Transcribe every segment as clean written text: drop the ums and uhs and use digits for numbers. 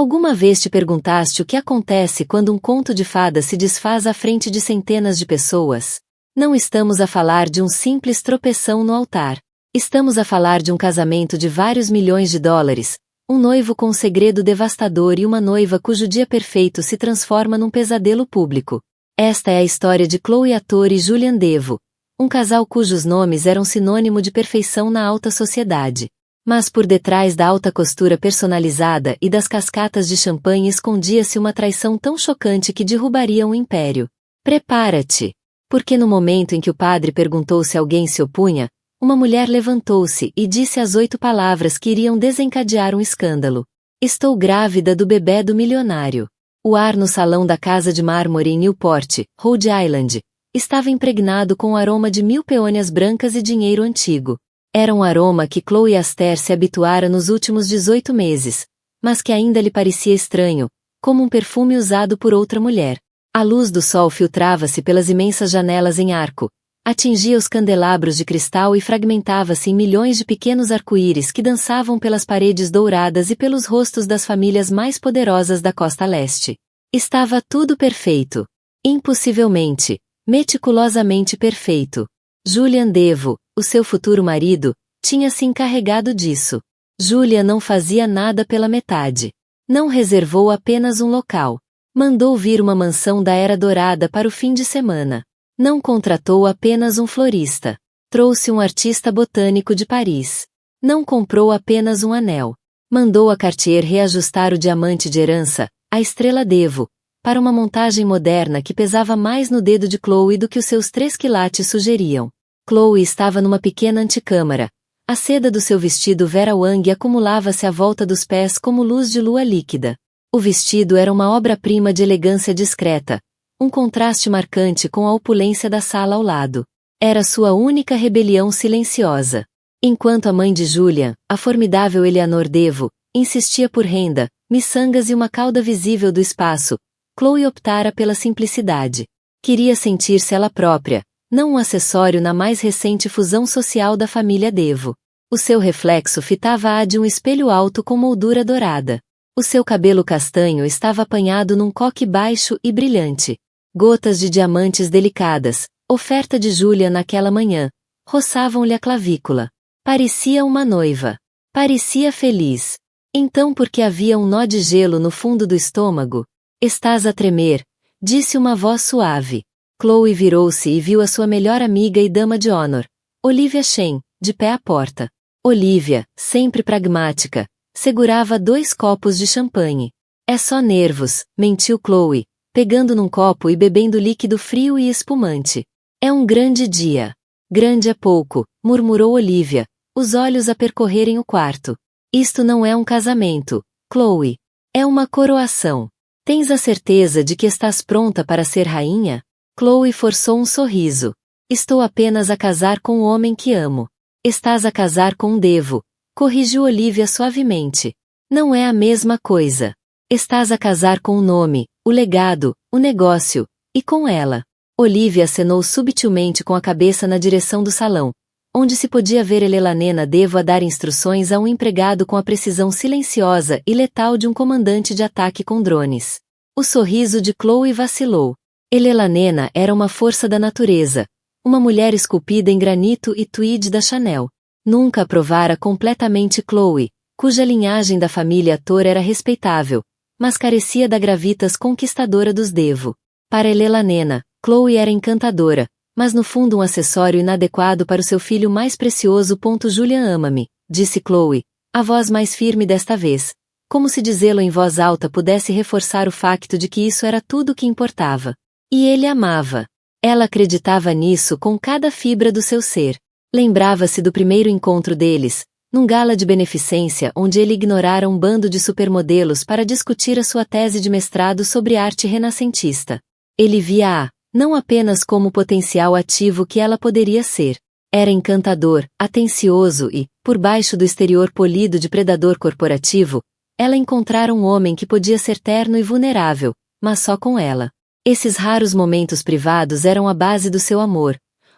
Alguma vez te perguntaste o que acontece quando um conto de fadas se desfaz à frente de centenas de pessoas? Não estamos a falar de um simples tropeção no altar. Estamos a falar de um casamento de vários milhões de dólares, um noivo com um segredo devastador e uma noiva cujo dia perfeito se transforma num pesadelo público. Esta é a história de Chloe Ator e Julian Devo, um casal cujos nomes eram sinônimo de perfeição na alta sociedade. Mas por detrás da alta costura personalizada e das cascatas de champanhe escondia-se uma traição tão chocante que derrubaria um império. Prepara-te! Porque no momento em que o padre perguntou se alguém se opunha, uma mulher levantou-se e disse as 8 palavras que iriam desencadear um escândalo. Estou grávida do bebê do milionário. O ar no salão da casa de mármore em Newport, Rhode Island, estava impregnado com o aroma de 1000 peônias brancas e dinheiro antigo. Era um aroma que Chloe Aster se habituara nos últimos 18 meses, mas que ainda lhe parecia estranho, como um perfume usado por outra mulher. A luz do sol filtrava-se pelas imensas janelas em arco, atingia os candelabros de cristal e fragmentava-se em milhões de pequenos arco-íris que dançavam pelas paredes douradas e pelos rostos das famílias mais poderosas da costa leste. Estava tudo perfeito. Impossivelmente, meticulosamente perfeito. Julian Devo, o seu futuro marido, tinha se encarregado disso. Julia não fazia nada pela metade. Não reservou apenas um local. Mandou vir uma mansão da Era Dourada para o fim de semana. Não contratou apenas um florista. Trouxe um artista botânico de Paris. Não comprou apenas um anel. Mandou a Cartier reajustar o diamante de herança, a estrela Devo, para uma montagem moderna que pesava mais no dedo de Chloe do que os seus 3 quilates sugeriam. Chloe estava numa pequena antecâmara. A seda do seu vestido Vera Wang acumulava-se à volta dos pés como luz de lua líquida. O vestido era uma obra-prima de elegância discreta, um contraste marcante com a opulência da sala ao lado. Era sua única rebelião silenciosa. Enquanto a mãe de Julian, a formidável Eleanor Devo, insistia por renda, miçangas e uma cauda visível do espaço, Chloe optara pela simplicidade. Queria sentir-se ela própria, não um acessório na mais recente fusão social da família Devo. O seu reflexo fitava-a de um espelho alto com moldura dourada. O seu cabelo castanho estava apanhado num coque baixo e brilhante. Gotas de diamantes delicadas, oferta de Julia naquela manhã, roçavam-lhe a clavícula. Parecia uma noiva. Parecia feliz. Então por que havia um nó de gelo no fundo do estômago? Estás a tremer, disse uma voz suave. Chloe virou-se e viu a sua melhor amiga e dama de honor, Olivia Shen, de pé à porta. Olivia, sempre pragmática, segurava 2 copos de champanhe. É só nervos, mentiu Chloe, pegando num copo e bebendo líquido frio e espumante. É um grande dia. Grande é pouco, murmurou Olivia, os olhos a percorrerem o quarto. Isto não é um casamento, Chloe. É uma coroação. Tens a certeza de que estás pronta para ser rainha? Chloe forçou um sorriso. Estou apenas a casar com o homem que amo. Estás a casar com um Devo, corrigiu Olivia suavemente. Não é a mesma coisa. Estás a casar com o nome, o legado, o negócio, e com ela. Olivia acenou subtilmente com a cabeça na direção do salão, onde se podia ver Elelanena Devo a dar instruções a um empregado com a precisão silenciosa e letal de um comandante de ataque com drones. O sorriso de Chloe vacilou. Elelanena era uma força da natureza, uma mulher esculpida em granito e tweed da Chanel. Nunca aprovara completamente Chloe, cuja linhagem da família Ator era respeitável, mas carecia da gravitas conquistadora dos Devo. Para Elelanena, Chloe era encantadora, mas no fundo um acessório inadequado para o seu filho mais precioso. Julian ama-me, disse Chloe, a voz mais firme desta vez, como se dizê-lo em voz alta pudesse reforçar o facto de que isso era tudo o que importava. E ele amava. Ela acreditava nisso com cada fibra do seu ser. Lembrava-se do primeiro encontro deles, num gala de beneficência onde ele ignorara um bando de supermodelos para discutir a sua tese de mestrado sobre arte renascentista. Ele via-a, não apenas como o potencial ativo que ela poderia ser. Era encantador, atencioso e, por baixo do exterior polido de predador corporativo, ela encontrara um homem que podia ser terno e vulnerável, mas só com ela. Esses raros momentos privados eram a base do seu amor,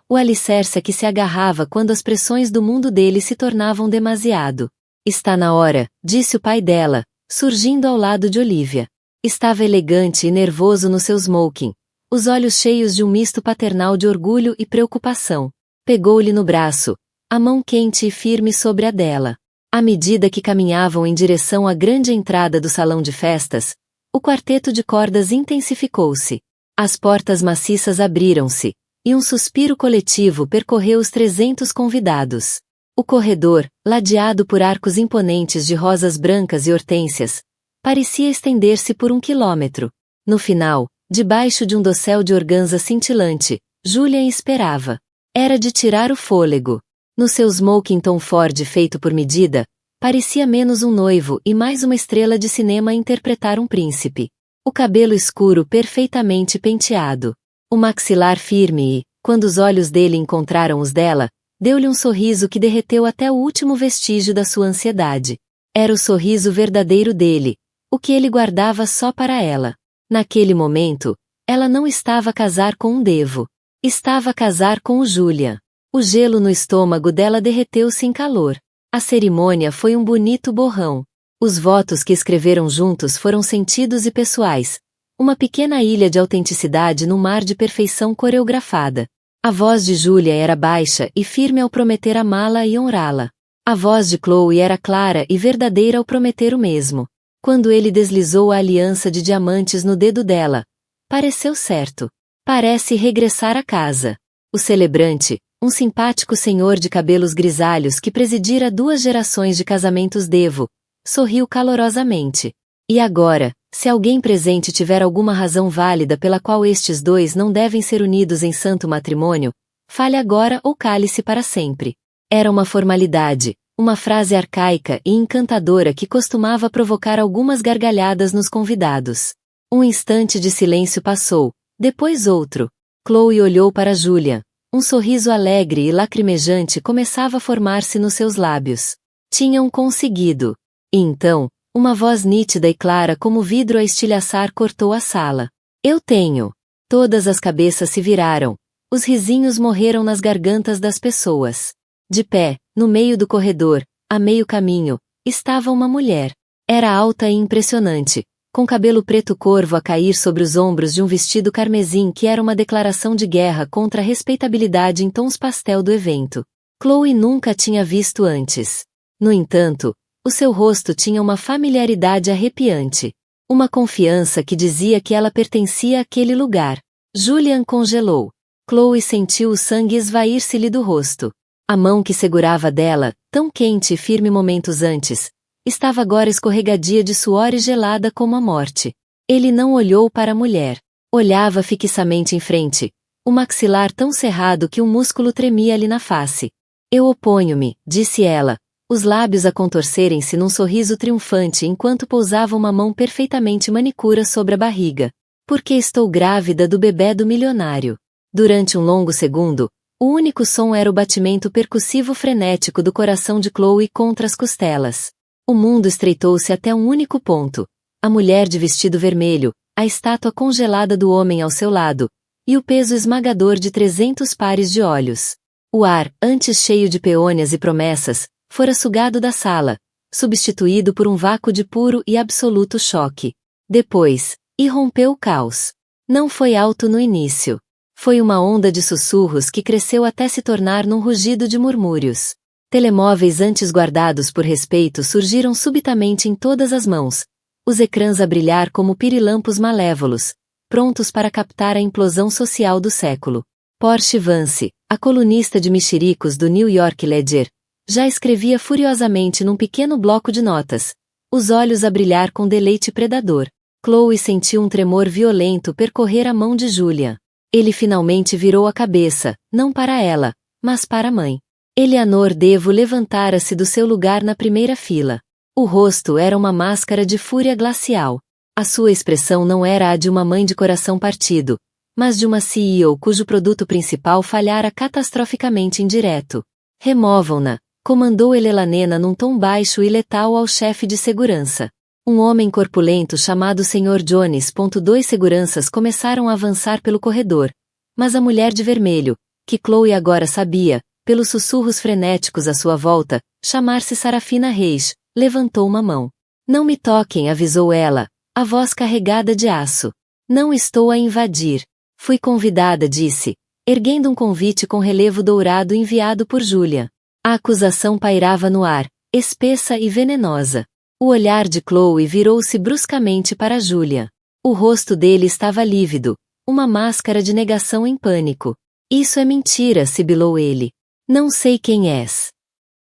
o alicerce a que se agarrava quando as pressões do mundo dele se tornavam demasiado. Está na hora, disse o pai dela, surgindo ao lado de Olivia. Estava elegante e nervoso no seu smoking, os olhos cheios de um misto paternal de orgulho e preocupação. Pegou-lhe no braço, a mão quente e firme sobre a dela. À medida que caminhavam em direção à grande entrada do salão de festas, o quarteto de cordas intensificou-se. As portas maciças abriram-se, e um suspiro coletivo percorreu os 300 convidados. O corredor, ladeado por arcos imponentes de rosas brancas e hortênsias, parecia estender-se por 1 quilômetro. No final, debaixo de um dossel de organza cintilante, Julian esperava. Era de tirar o fôlego. No seu smoking Tom Ford feito por medida, parecia menos um noivo e mais uma estrela de cinema a interpretar um príncipe. O cabelo escuro perfeitamente penteado. O maxilar firme e, quando os olhos dele encontraram os dela, deu-lhe um sorriso que derreteu até o último vestígio da sua ansiedade. Era o sorriso verdadeiro dele, o que ele guardava só para ela. Naquele momento, ela não estava a casar com um devo. Estava a casar com o Julian. O gelo no estômago dela derreteu-se em calor. A cerimônia foi um bonito borrão. Os votos que escreveram juntos foram sentidos e pessoais. Uma pequena ilha de autenticidade num mar de perfeição coreografada. A voz de Julia era baixa e firme ao prometer amá-la e honrá-la. A voz de Chloe era clara e verdadeira ao prometer o mesmo. Quando ele deslizou a aliança de diamantes no dedo dela, pareceu certo. Parece regressar a casa. O celebrante, um simpático senhor de cabelos grisalhos que presidira 2 gerações de casamentos devo, sorriu calorosamente. E agora, se alguém presente tiver alguma razão válida pela qual estes 2 não devem ser unidos em santo matrimônio, fale agora ou cale-se para sempre. Era uma formalidade, uma frase arcaica e encantadora que costumava provocar algumas gargalhadas nos convidados. Um instante de silêncio passou, depois outro. Chloe olhou para Julian. Um sorriso alegre e lacrimejante começava a formar-se nos seus lábios. Tinham conseguido. E então, uma voz nítida e clara como vidro a estilhaçar cortou a sala. Eu tenho. Todas as cabeças se viraram. Os risinhos morreram nas gargantas das pessoas. De pé, no meio do corredor, a meio caminho, estava uma mulher. Era alta e impressionante, com cabelo preto corvo a cair sobre os ombros de um vestido carmesim que era uma declaração de guerra contra a respeitabilidade em tons pastel do evento. Chloe nunca a tinha visto antes. No entanto, o seu rosto tinha uma familiaridade arrepiante. Uma confiança que dizia que ela pertencia àquele lugar. Julian congelou. Chloe sentiu o sangue esvair-se-lhe do rosto. A mão que segurava dela, tão quente e firme momentos antes, estava agora escorregadia de suor e gelada como a morte. Ele não olhou para a mulher. Olhava fixamente em frente, o maxilar tão cerrado que um músculo tremia-lhe na face. Eu oponho-me, disse ela, os lábios a contorcerem-se num sorriso triunfante enquanto pousava uma mão perfeitamente manicura sobre a barriga. Porque estou grávida do bebê do milionário. Durante um longo segundo, o único som era o batimento percussivo frenético do coração de Chloe contra as costelas. O mundo estreitou-se até um único ponto. A mulher de vestido vermelho, a estátua congelada do homem ao seu lado, e o peso esmagador de 300 pares de olhos. O ar, antes cheio de peônias e promessas, fora sugado da sala, substituído por um vácuo de puro e absoluto choque. Depois, irrompeu o caos. Não foi alto no início. Foi uma onda de sussurros que cresceu até se tornar num rugido de murmúrios. Telemóveis antes guardados por respeito surgiram subitamente em todas as mãos, os ecrãs a brilhar como pirilampos malévolos, prontos para captar a implosão social do século. Porsche Vance, a colunista de mexericos do New York Ledger, já escrevia furiosamente num pequeno bloco de notas, os olhos a brilhar com deleite predador. Chloe sentiu um tremor violento percorrer a mão de Julian. Ele finalmente virou a cabeça, não para ela, mas para a mãe. Eleanor Devo levantara-se do seu lugar na primeira fila. O rosto era uma máscara de fúria glacial. A sua expressão não era a de uma mãe de coração partido, mas de uma CEO cujo produto principal falhara catastroficamente em direto. Removam-na, comandou Elelanena num tom baixo e letal ao chefe de segurança. Um homem corpulento chamado Sr. Jones. 2 seguranças começaram a avançar pelo corredor, mas a mulher de vermelho, que Chloe agora sabia, pelos sussurros frenéticos à sua volta, chamar-se Sarafina Reis, levantou uma mão. Não me toquem, avisou ela, a voz carregada de aço. Não estou a invadir. Fui convidada, disse, erguendo um convite com relevo dourado enviado por Julia. A acusação pairava no ar, espessa e venenosa. O olhar de Chloe virou-se bruscamente para Julia. O rosto dele estava lívido, uma máscara de negação em pânico. Isso é mentira, sibilou ele. Não sei quem és.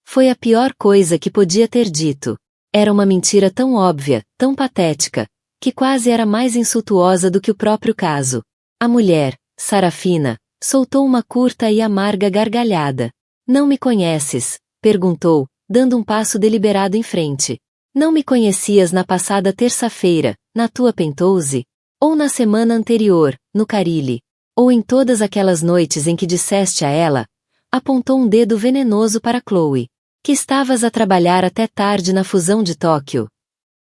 Foi a pior coisa que podia ter dito. Era uma mentira tão óbvia, tão patética, que quase era mais insultuosa do que o próprio caso. A mulher, Sarafina, soltou uma curta e amarga gargalhada. Não me conheces? Perguntou, dando um passo deliberado em frente. Não me conhecias na passada terça-feira, na tua Penthouse? Ou na semana anterior, no Carilli? Ou em todas aquelas noites em que disseste a ela? Apontou um dedo venenoso para Chloe. Que estavas a trabalhar até tarde na fusão de Tóquio.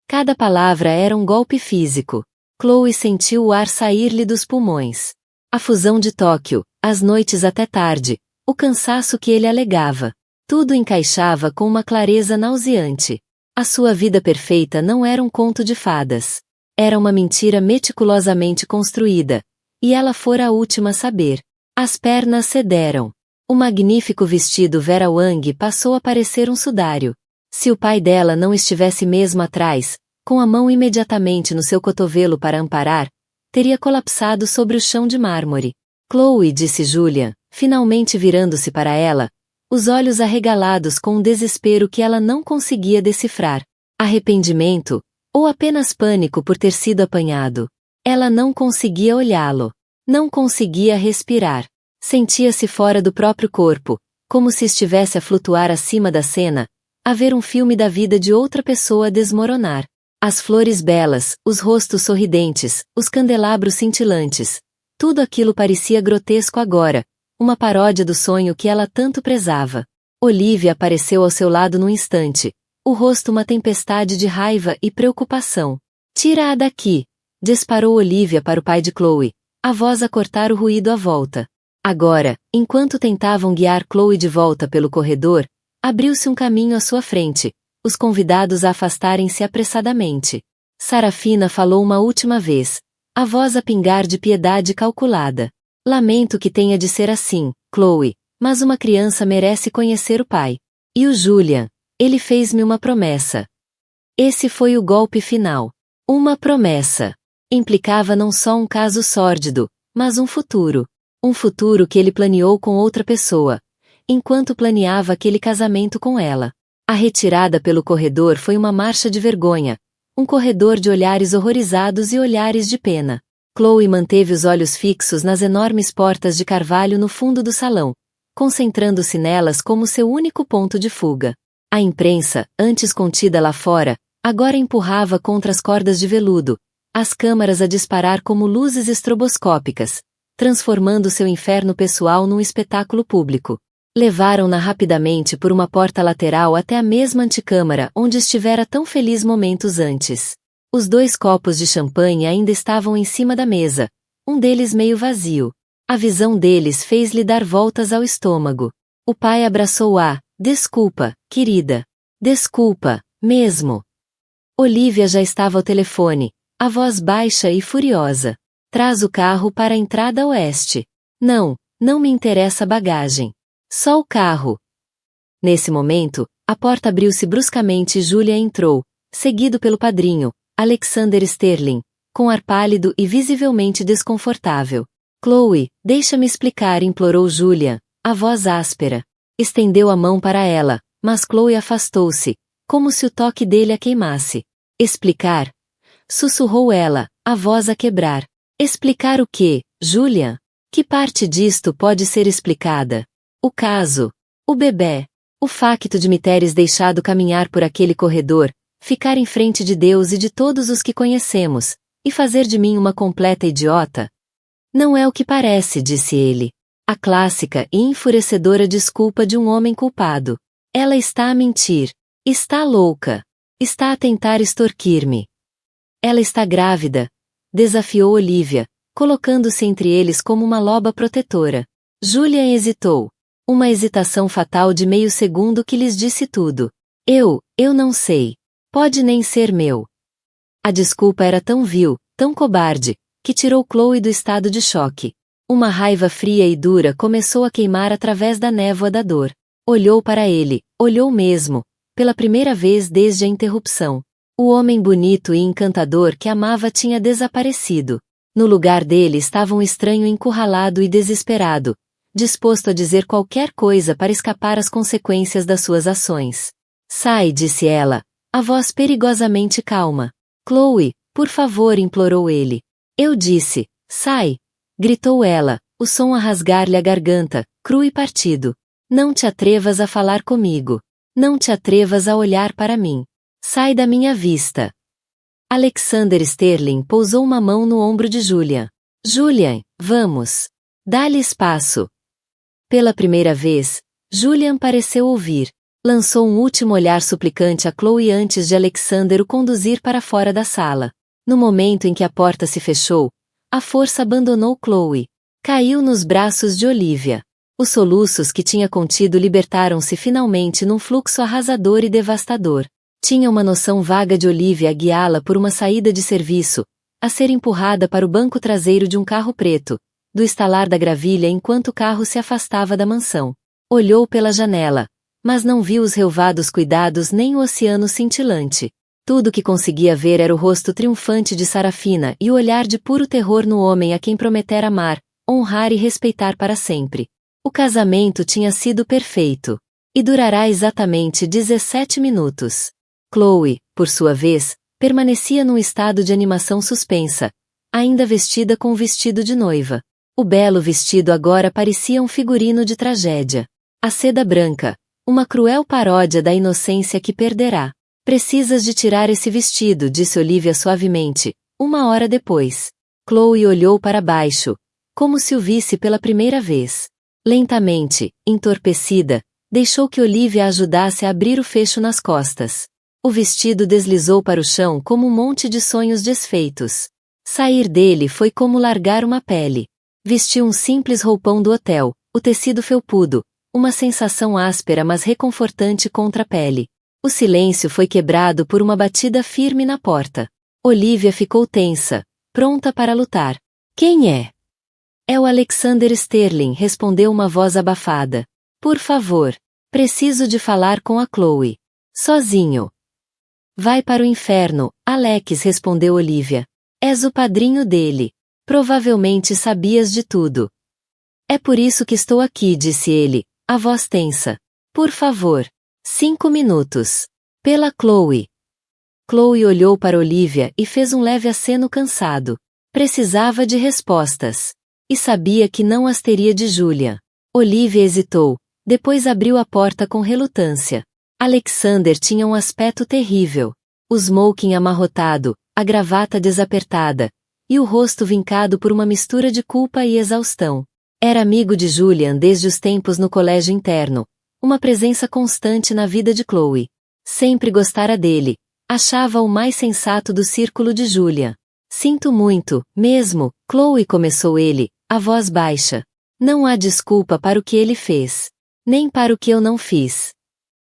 Cada palavra era um golpe físico. Chloe sentiu o ar sair-lhe dos pulmões. A fusão de Tóquio, as noites até tarde, o cansaço que ele alegava. Tudo encaixava com uma clareza nauseante. A sua vida perfeita não era um conto de fadas. Era uma mentira meticulosamente construída. E ela fora a última a saber. As pernas cederam. O magnífico vestido Vera Wang passou a parecer um sudário. Se o pai dela não estivesse mesmo atrás, com a mão imediatamente no seu cotovelo para amparar, teria colapsado sobre o chão de mármore. Chloe, disse Julia, finalmente virando-se para ela, os olhos arregalados com um desespero que ela não conseguia decifrar. Arrependimento, ou apenas pânico por ter sido apanhado. Ela não conseguia olhá-lo. Não conseguia respirar. Sentia-se fora do próprio corpo, como se estivesse a flutuar acima da cena, a ver um filme da vida de outra pessoa desmoronar. As flores belas, os rostos sorridentes, os candelabros cintilantes. Tudo aquilo parecia grotesco agora, uma paródia do sonho que ela tanto prezava. Olivia apareceu ao seu lado num instante, o rosto uma tempestade de raiva e preocupação. Tira-a daqui! Disparou Olivia para o pai de Chloe, a voz a cortar o ruído à volta. Agora, enquanto tentavam guiar Chloe de volta pelo corredor, abriu-se um caminho à sua frente, os convidados a afastarem-se apressadamente. Sarafina falou uma última vez, a voz a pingar de piedade calculada. Lamento que tenha de ser assim, Chloe, mas uma criança merece conhecer o pai. E o Julian, ele fez-me uma promessa. Esse foi o golpe final. Uma promessa. Implicava não só um caso sórdido, mas um futuro. Um futuro que ele planeou com outra pessoa, enquanto planeava aquele casamento com ela. A retirada pelo corredor foi uma marcha de vergonha, um corredor de olhares horrorizados e olhares de pena. Chloe manteve os olhos fixos nas enormes portas de carvalho no fundo do salão, concentrando-se nelas como seu único ponto de fuga. A imprensa, antes contida lá fora, agora empurrava contra as cordas de veludo, as câmaras a disparar como luzes estroboscópicas, transformando seu inferno pessoal num espetáculo público. Levaram-na rapidamente por uma porta lateral até a mesma antecâmara onde estivera tão feliz momentos antes. Os 2 copos de champanhe ainda estavam em cima da mesa, um deles meio vazio. A visão deles fez-lhe dar voltas ao estômago. O pai abraçou-a. Desculpa, querida. Desculpa, mesmo. Olivia já estava ao telefone, a voz baixa e furiosa. Traz o carro para a entrada oeste. Não me interessa a bagagem. Só o carro. Nesse momento, a porta abriu-se bruscamente e Julia entrou, seguido pelo padrinho, Alexander Sterling, com ar pálido e visivelmente desconfortável. Chloe, deixa-me explicar, implorou Julia, a voz áspera. Estendeu a mão para ela, mas Chloe afastou-se, como se o toque dele a queimasse. Explicar? Sussurrou ela, a voz a quebrar. Explicar o quê, Julia? Que parte disto pode ser explicada? O caso. O bebê. O facto de me teres deixado caminhar por aquele corredor, ficar em frente de Deus e de todos os que conhecemos, e fazer de mim uma completa idiota? Não é o que parece, disse ele. A clássica e enfurecedora desculpa de um homem culpado. Ela está a mentir. Está louca. Está a tentar extorquir-me. Ela está grávida. Desafiou Olivia, colocando-se entre eles como uma loba protetora. Julia hesitou. Uma hesitação fatal de meio segundo que lhes disse tudo. Eu não sei. Pode nem ser meu. A desculpa era tão vil, tão cobarde, que tirou Chloe do estado de choque. Uma raiva fria e dura começou a queimar através da névoa da dor. Olhou para ele, olhou mesmo, pela primeira vez desde a interrupção. O homem bonito e encantador que amava tinha desaparecido. No lugar dele estava um estranho encurralado e desesperado, disposto a dizer qualquer coisa para escapar às consequências das suas ações. Sai, disse ela, a voz perigosamente calma. Chloe, por favor, implorou ele. Eu disse, sai, gritou ela, o som a rasgar-lhe a garganta, cru e partido. Não te atrevas a falar comigo. Não te atrevas a olhar para mim. Sai da minha vista. Alexander Sterling pousou uma mão no ombro de Julian. Julian, vamos. Dá-lhe espaço. Pela primeira vez, Julian pareceu ouvir. Lançou um último olhar suplicante a Chloe antes de Alexander o conduzir para fora da sala. No momento em que a porta se fechou, a força abandonou Chloe. Caiu nos braços de Olivia. Os soluços que tinha contido libertaram-se finalmente num fluxo arrasador e devastador. Tinha uma noção vaga de Olivia a guiá-la por uma saída de serviço, a ser empurrada para o banco traseiro de um carro preto, do estalar da gravilha enquanto o carro se afastava da mansão. Olhou pela janela, mas não viu os relvados cuidados nem o oceano cintilante. Tudo que conseguia ver era o rosto triunfante de Sarafina e o olhar de puro terror no homem a quem prometera amar, honrar e respeitar para sempre. O casamento tinha sido perfeito. E durará exatamente 17 minutos. Chloe, por sua vez, permanecia num estado de animação suspensa, ainda vestida com o vestido de noiva. O belo vestido agora parecia um figurino de tragédia. A seda branca, uma cruel paródia da inocência que perderá. Precisas de tirar esse vestido, disse Olivia suavemente, 1 hora depois. Chloe olhou para baixo, como se o visse pela primeira vez. Lentamente, entorpecida, deixou que Olivia a ajudasse a abrir o fecho nas costas. O vestido deslizou para o chão como um monte de sonhos desfeitos. Sair dele foi como largar uma pele. Vestiu um simples roupão do hotel, o tecido felpudo, uma sensação áspera mas reconfortante contra a pele. O silêncio foi quebrado por uma batida firme na porta. Olivia ficou tensa, pronta para lutar. Quem é? É o Alexander Sterling, respondeu uma voz abafada. Por favor, preciso de falar com a Chloe. Sozinho. Vai para o inferno, Alex, respondeu Olivia. És o padrinho dele. Provavelmente sabias de tudo. É por isso que estou aqui, disse ele, a voz tensa. Por favor. 5 minutos. Pela Chloe. Chloe olhou para Olivia e fez um leve aceno cansado. Precisava de respostas. E sabia que não as teria de Julian. Olivia hesitou, depois abriu a porta com relutância. Alexander tinha um aspecto terrível. O smoking amarrotado, a gravata desapertada, e o rosto vincado por uma mistura de culpa e exaustão. Era amigo de Julian desde os tempos no colégio interno, uma presença constante na vida de Chloe. Sempre gostara dele, achava-o o mais sensato do círculo de Julian. Sinto muito, mesmo, Chloe, começou ele, a voz baixa. Não há desculpa para o que ele fez. Nem para o que eu não fiz.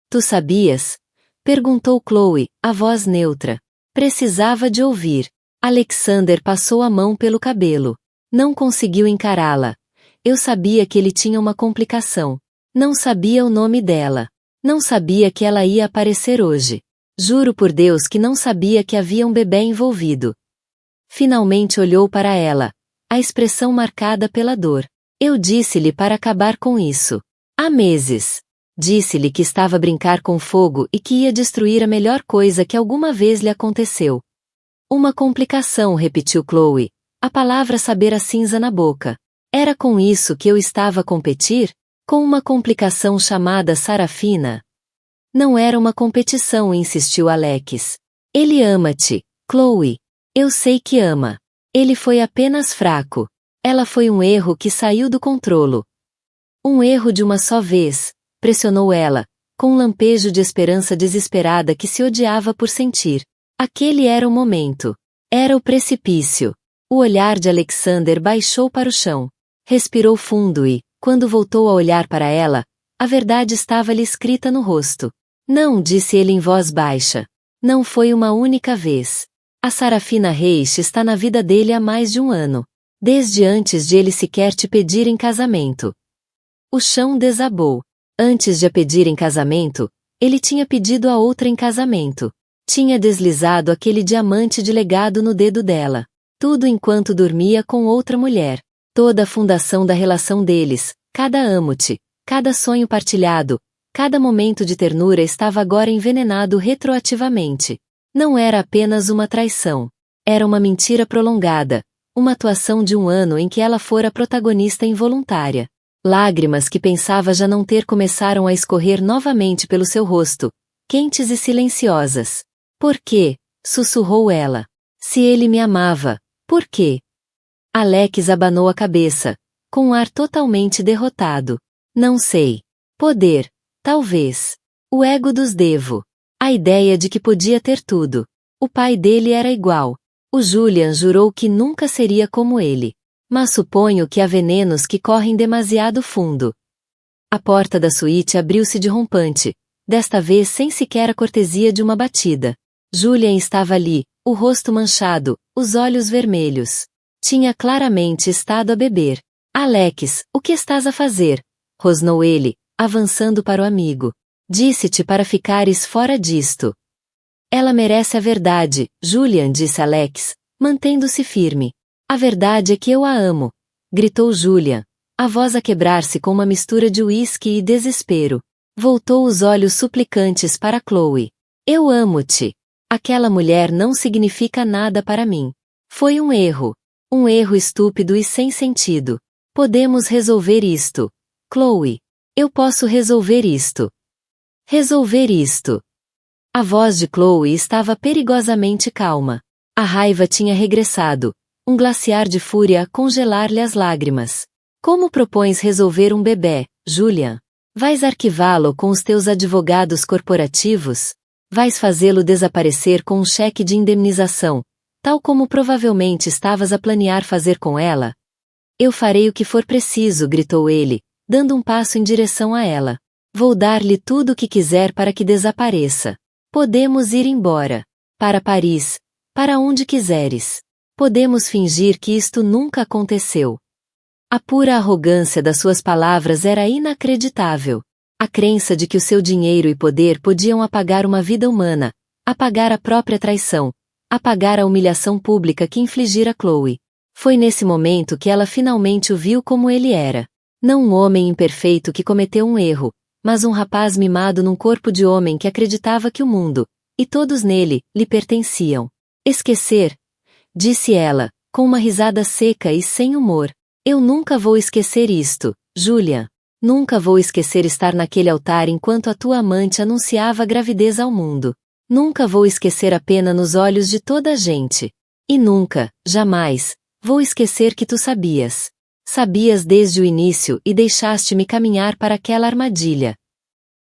Tu sabias? Perguntou Chloe, a voz neutra. Precisava de ouvir. Alexander passou a mão pelo cabelo. Não conseguiu encará-la. Eu sabia que ele tinha uma complicação. Não sabia o nome dela. Não sabia que ela ia aparecer hoje. Juro por Deus que não sabia que havia um bebê envolvido. Finalmente olhou para ela, a expressão marcada pela dor. Eu disse-lhe para acabar com isso. Há meses. Disse-lhe que estava a brincar com fogo e que ia destruir a melhor coisa que alguma vez lhe aconteceu. Uma complicação, repetiu Chloe, a palavra saber a cinza na boca. Era com isso que eu estava a competir? Com uma complicação chamada Sarafina? Não era uma competição, insistiu Alex. Ele ama-te, Chloe. Eu sei que ama. Ele foi apenas fraco. Ela foi um erro que saiu do controlo. Um erro de uma só vez, pressionou ela, com um lampejo de esperança desesperada que se odiava por sentir. Aquele era o momento. Era o precipício. O olhar de Alexander baixou para o chão. Respirou fundo e, quando voltou a olhar para ela, a verdade estava-lhe escrita no rosto. Não, disse ele em voz baixa. Não foi uma única vez. A Sarafina Reis está na vida dele há mais de um ano. Desde antes de ele sequer te pedir em casamento. O chão desabou. Antes de a pedir em casamento, ele tinha pedido a outra em casamento. Tinha deslizado aquele diamante de legado no dedo dela. Tudo enquanto dormia com outra mulher. Toda a fundação da relação deles, cada amo-te, cada sonho partilhado, cada momento de ternura estava agora envenenado retroativamente. Não era apenas uma traição. Era uma mentira prolongada, uma atuação de um ano em que ela fora protagonista involuntária. Lágrimas que pensava já não ter começaram a escorrer novamente pelo seu rosto, quentes e silenciosas. Por quê? Sussurrou ela. Se ele me amava, por quê? Alex abanou a cabeça, com um ar totalmente derrotado. Não sei. Poder, talvez. O ego dos Devo. A ideia de que podia ter tudo. O pai dele era igual. O Julian jurou que nunca seria como ele. Mas suponho que há venenos que correm demasiado fundo. A porta da suíte abriu-se de rompante, desta vez sem sequer a cortesia de uma batida. Julian estava ali, o rosto manchado, os olhos vermelhos. Tinha claramente estado a beber. Alex, o que estás a fazer? Rosnou ele, avançando para o amigo. Disse-te para ficares fora disto. Ela merece a verdade, Julian, disse Alex, mantendo-se firme. A verdade é que eu a amo, gritou Julian, a voz a quebrar-se com uma mistura de uísque e desespero. Voltou os olhos suplicantes para Chloe. Eu amo-te. Aquela mulher não significa nada para mim. Foi um erro. Um erro estúpido e sem sentido. Podemos resolver isto. Chloe. Eu posso resolver isto. Resolver isto. A voz de Chloe estava perigosamente calma. A raiva tinha regressado. Um glaciar de fúria a congelar-lhe as lágrimas. Como propões resolver um bebê, Julian? Vais arquivá-lo com os teus advogados corporativos? Vais fazê-lo desaparecer com um cheque de indemnização, tal como provavelmente estavas a planear fazer com ela? Eu farei o que for preciso, gritou ele, dando um passo em direção a ela. Vou dar-lhe tudo o que quiser para que desapareça. Podemos ir embora. Para Paris. Para onde quiseres. Podemos fingir que isto nunca aconteceu. A pura arrogância das suas palavras era inacreditável. A crença de que o seu dinheiro e poder podiam apagar uma vida humana, apagar a própria traição, apagar a humilhação pública que infligira Chloe. Foi nesse momento que ela finalmente o viu como ele era. Não um homem imperfeito que cometeu um erro, mas um rapaz mimado num corpo de homem que acreditava que o mundo, e todos nele, lhe pertenciam. Esquecer? Disse ela, com uma risada seca e sem humor. Eu nunca vou esquecer isto, Julian. Nunca vou esquecer estar naquele altar enquanto a tua amante anunciava a gravidez ao mundo. Nunca vou esquecer a pena nos olhos de toda a gente. E nunca, jamais, vou esquecer que tu sabias. Sabias desde o início e deixaste-me caminhar para aquela armadilha.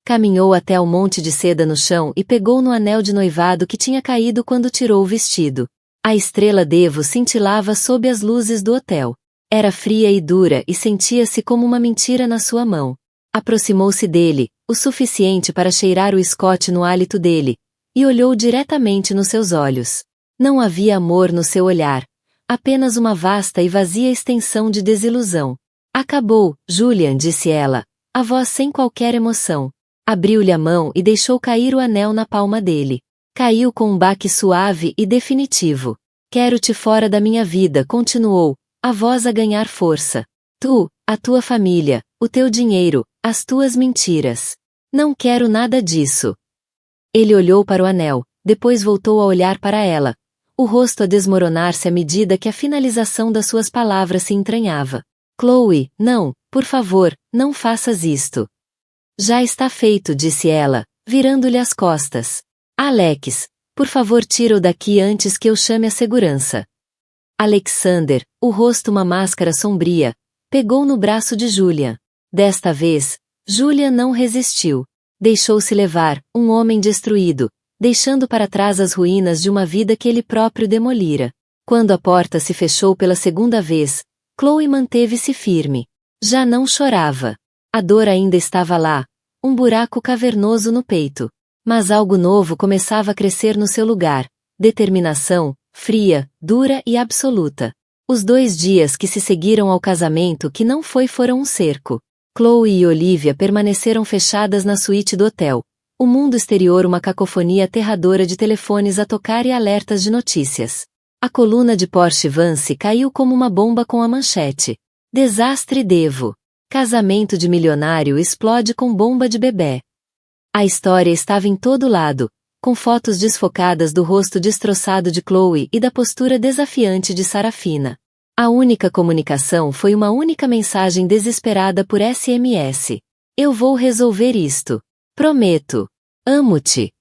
Caminhou até o monte de seda no chão e pegou no anel de noivado que tinha caído quando tirou o vestido. A estrela Devo cintilava sob as luzes do hotel. Era fria e dura e sentia-se como uma mentira na sua mão. Aproximou-se dele, o suficiente para cheirar o Scott no hálito dele, e olhou diretamente nos seus olhos. Não havia amor no seu olhar, apenas uma vasta e vazia extensão de desilusão. Acabou, Julian, disse ela, a voz sem qualquer emoção. Abriu-lhe a mão e deixou cair o anel na palma dele. Caiu com um baque suave e definitivo. Quero-te fora da minha vida, continuou, a voz a ganhar força. Tu, a tua família, o teu dinheiro, as tuas mentiras. Não quero nada disso. Ele olhou para o anel, depois voltou a olhar para ela, o rosto a desmoronar-se à medida que a finalização das suas palavras se entranhava. Chloe, não, por favor, não faças isto. Já está feito, disse ela, virando-lhe as costas. Alex, por favor, tira-o daqui antes que eu chame a segurança. Alexander, o rosto uma máscara sombria, pegou no braço de Julian. Desta vez, Julian não resistiu. Deixou-se levar, um homem destruído, deixando para trás as ruínas de uma vida que ele próprio demolira. Quando a porta se fechou pela segunda vez, Chloe manteve-se firme. Já não chorava. A dor ainda estava lá, um buraco cavernoso no peito. Mas algo novo começava a crescer no seu lugar: determinação, fria, dura e absoluta. Os 2 dias que se seguiram ao casamento que não foram um cerco. Chloe e Olivia permaneceram fechadas na suíte do hotel. O mundo exterior uma cacofonia aterradora de telefones a tocar e alertas de notícias. A coluna de Porsche Vance caiu como uma bomba com a manchete: Desastre Devo. Casamento de milionário explode com bomba de bebê. A história estava em todo lado, com fotos desfocadas do rosto destroçado de Chloe e da postura desafiante de Sarafina. A única comunicação foi uma única mensagem desesperada por SMS: Eu vou resolver isto. Prometo. Amo-te.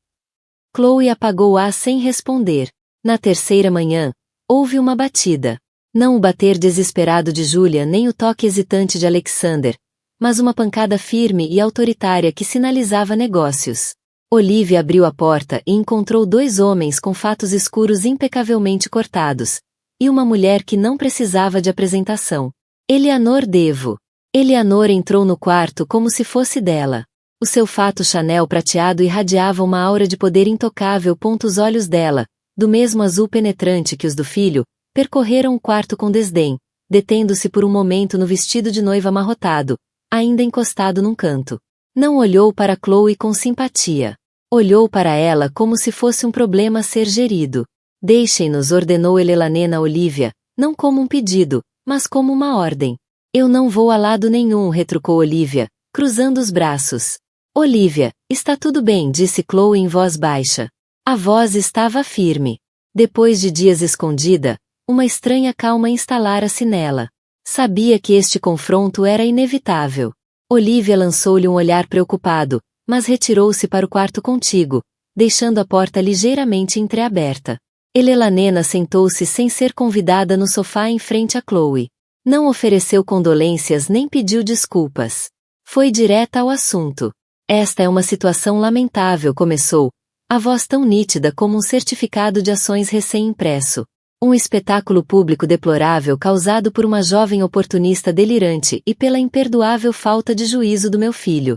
Chloe apagou-a sem responder. Na terceira manhã, houve uma batida. Não o bater desesperado de Julia nem o toque hesitante de Alexander, mas uma pancada firme e autoritária que sinalizava negócios. Olivia abriu a porta e encontrou 2 homens com fatos escuros impecavelmente cortados, e uma mulher que não precisava de apresentação. Eleanor Devo. Eleanor entrou no quarto como se fosse dela. O seu fato Chanel prateado irradiava uma aura de poder intocável. Os olhos dela, do mesmo azul penetrante que os do filho, percorreram o quarto com desdém, detendo-se por um momento no vestido de noiva amarrotado, ainda encostado num canto. Não olhou para Chloe com simpatia. Olhou para ela como se fosse um problema a ser gerido. Deixem-nos, ordenou Eleanor a Olivia, não como um pedido, mas como uma ordem. Eu não vou a lado nenhum, retrucou Olivia, cruzando os braços. Olivia, está tudo bem, disse Chloe em voz baixa. A voz estava firme. Depois de dias escondida, uma estranha calma instalara-se nela. Sabia que este confronto era inevitável. Olivia lançou-lhe um olhar preocupado, mas retirou-se para o quarto contíguo, deixando a porta ligeiramente entreaberta. Eleanor sentou-se sem ser convidada no sofá em frente a Chloe. Não ofereceu condolências nem pediu desculpas. Foi direta ao assunto. Esta é uma situação lamentável, começou, a voz tão nítida como um certificado de ações recém-impresso. Um espetáculo público deplorável causado por uma jovem oportunista delirante e pela imperdoável falta de juízo do meu filho.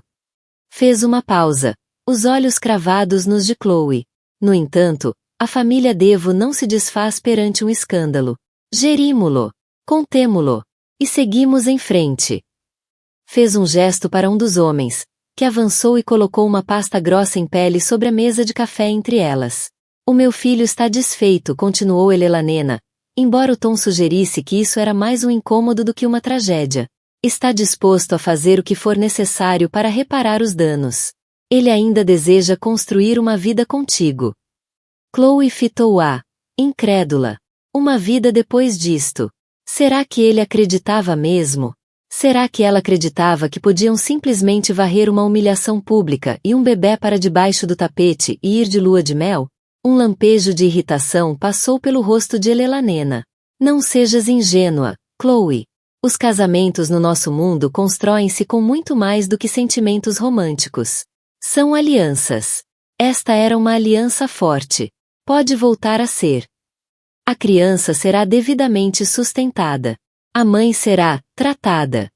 Fez uma pausa, os olhos cravados nos de Chloe. No entanto, a família Devo não se desfaz perante um escândalo. Gerímo-lo, contemo-lo, e seguimos em frente. Fez um gesto para um dos homens, que avançou e colocou uma pasta grossa em pele sobre a mesa de café entre elas. O meu filho está desfeito, continuou Eleanor, embora o tom sugerisse que isso era mais um incômodo do que uma tragédia. Está disposto a fazer o que for necessário para reparar os danos. Ele ainda deseja construir uma vida contigo. Chloe fitou-a, incrédula. Uma vida depois disto. Será que ele acreditava mesmo? Será que ela acreditava que podiam simplesmente varrer uma humilhação pública e um bebê para debaixo do tapete e ir de lua de mel? Um lampejo de irritação passou pelo rosto de Eleanor. Não sejas ingênua, Chloe. Os casamentos no nosso mundo constroem-se com muito mais do que sentimentos românticos. São alianças. Esta era uma aliança forte. Pode voltar a ser. A criança será devidamente sustentada. A mãe será tratada.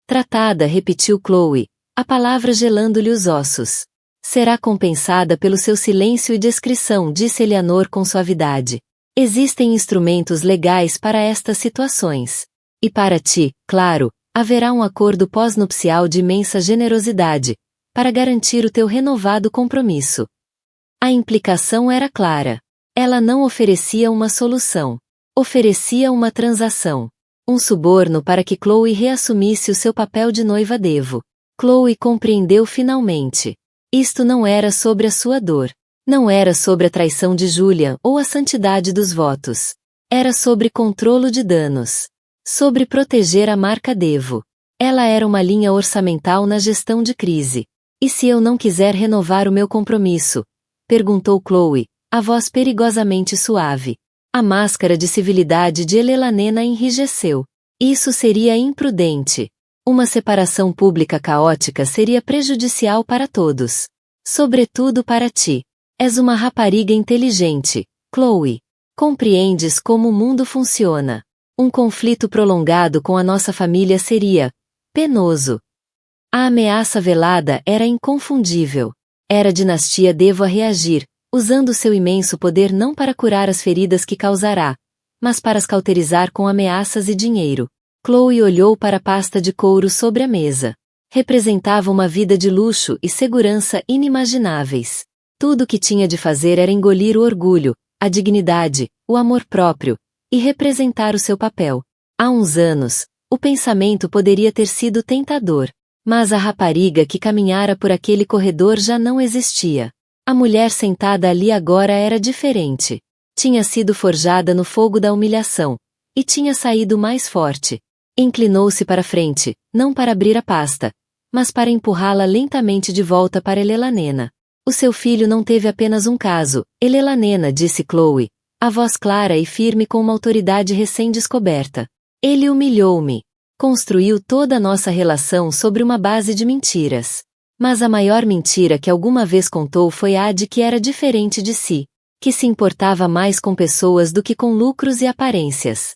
Tratada, repetiu Chloe, a palavra gelando-lhe os ossos. Será compensada pelo seu silêncio e discrição, disse Eleanor com suavidade. Existem instrumentos legais para estas situações. E para ti, claro, haverá um acordo pós-nupcial de imensa generosidade, para garantir o teu renovado compromisso. A implicação era clara. Ela não oferecia uma solução. Oferecia uma transação. Um suborno para que Chloe reassumisse o seu papel de noiva Devo. Chloe compreendeu finalmente. Isto não era sobre a sua dor. Não era sobre a traição de Julia ou a santidade dos votos. Era sobre controlo de danos. Sobre proteger a marca Devo. Ela era uma linha orçamental na gestão de crise. E se eu não quiser renovar o meu compromisso? Perguntou Chloe, a voz perigosamente suave. A máscara de civilidade de Eleanor enrijeceu. Isso seria imprudente. Uma separação pública caótica seria prejudicial para todos. Sobretudo para ti. És uma rapariga inteligente, Chloe. Compreendes como o mundo funciona. Um conflito prolongado com a nossa família seria penoso. A ameaça velada era inconfundível. Era a dinastia Devo a reagir, usando seu imenso poder não para curar as feridas que causará, mas para as cauterizar com ameaças e dinheiro. Chloe olhou para a pasta de couro sobre a mesa. Representava uma vida de luxo e segurança inimagináveis. Tudo o que tinha de fazer era engolir o orgulho, a dignidade, o amor próprio, e representar o seu papel. Há uns anos, o pensamento poderia ter sido tentador, mas a rapariga que caminhara por aquele corredor já não existia. A mulher sentada ali agora era diferente. Tinha sido forjada no fogo da humilhação, e tinha saído mais forte. Inclinou-se para frente, não para abrir a pasta, mas para empurrá-la lentamente de volta para Elelanena. O seu filho não teve apenas um caso, Elelanena, disse Chloe, a voz clara e firme com uma autoridade recém-descoberta. Ele humilhou-me. Construiu toda a nossa relação sobre uma base de mentiras. Mas a maior mentira que alguma vez contou foi a de que era diferente de si, que se importava mais com pessoas do que com lucros e aparências.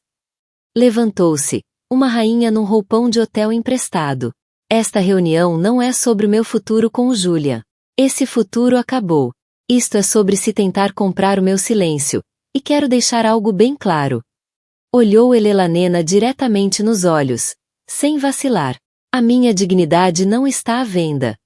Levantou-se, uma rainha num roupão de hotel emprestado. Esta reunião não é sobre o meu futuro com o Julian. Esse futuro acabou. Isto é sobre se tentar comprar o meu silêncio, e quero deixar algo bem claro. Olhou Elelanena diretamente nos olhos, sem vacilar. A minha dignidade não está à venda.